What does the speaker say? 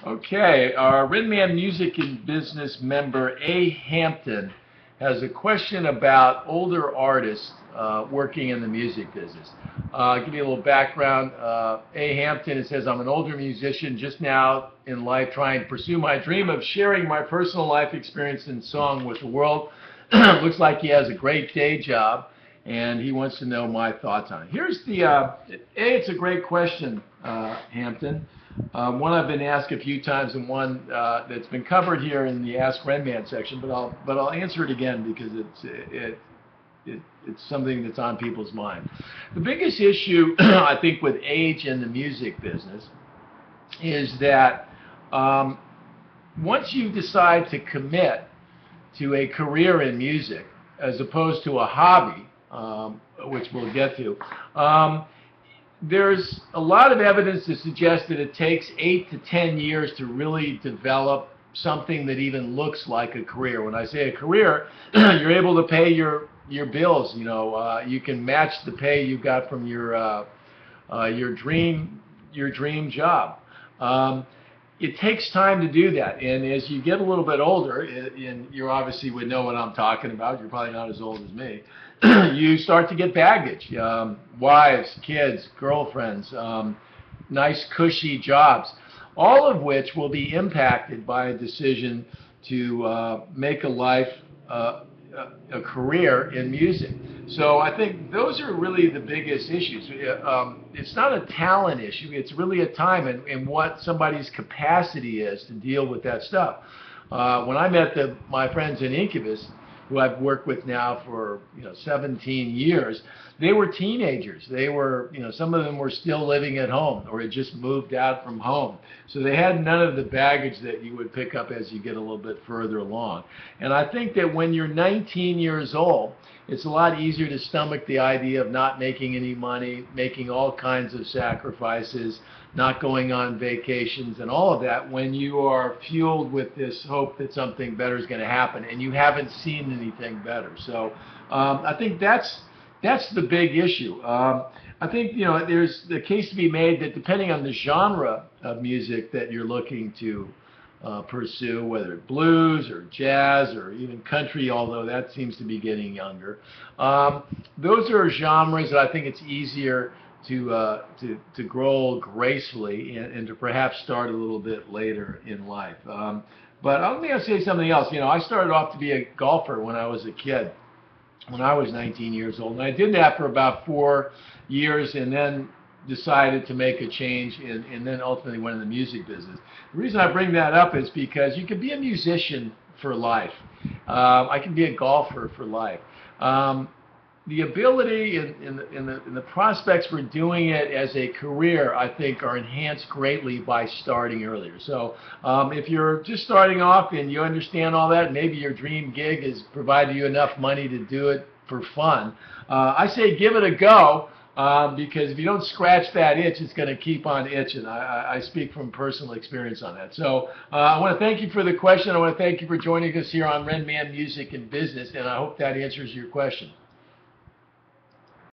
Okay, our Renman Music and Business member Ahampton has a question about older artists working in the music business. I'll give you a little background. Ahampton, it says, I'm an older musician just now in life trying to pursue my dream of sharing my personal life experience in song with the world. Looks like he has a great day job, and he wants to know my thoughts on it. Here's the, it's a great question, Hampton. One I've been asked a few times, and one that's been covered here in the Ask Renman section, but I'll answer it again because it's something that's on people's mind. The biggest issue, I think, with age in the music business is that once you decide to commit to a career in music as opposed to a hobby, which we'll get to, there's a lot of evidence to suggest that it takes 8 to 10 years to really develop something that even looks like a career. When I say a career, you're able to pay your bills. You know, you can match the pay you got from your dream job. It takes time to do that, and as you get a little bit older, and you obviously would know what I'm talking about, you're probably not as old as me, you start to get baggage, wives, kids, girlfriends, nice cushy jobs, all of which will be impacted by a decision to make a life, a career in music. So I think those are really the biggest issues. It's not a talent issue, it's really a time and what somebody's capacity is to deal with that stuff. When I met my friends in Incubus, who I've worked with now for 17 years, they were teenagers. They were, some of them were still living at home or had just moved out from home. So they had none of the baggage that you would pick up as you get a little bit further along. And I think that when you're 19 years old, it's a lot easier to stomach the idea of not making any money, making all kinds of sacrifices, not going on vacations and all of that when you are fueled with this hope that something better is going to happen and you haven't seen anything better. So I think that's the big issue. I think there's the case to be made that depending on the genre of music that you're looking to pursue, whether it's blues or jazz or even country, although that seems to be getting younger, those are genres that I think it's easier to grow gracefully and to perhaps start a little bit later in life. But let me say something else. I started off to be a golfer when I was a kid, when I was 19 years old. And I did that for about 4 years and then decided to make a change and then ultimately went in the music business. The reason I bring that up is because you can be a musician for life. I can be a golfer for life. The ability and the prospects for doing it as a career, I think, are enhanced greatly by starting earlier. So if you're just starting off and you understand all that, maybe your dream gig has provided you enough money to do it for fun, I say give it a go. Because if you don't scratch that itch, it's going to keep on itching. I speak from personal experience on that. So I want to thank you for the question. I want to thank you for joining us here on Renman Music and Business, and I hope that answers your question.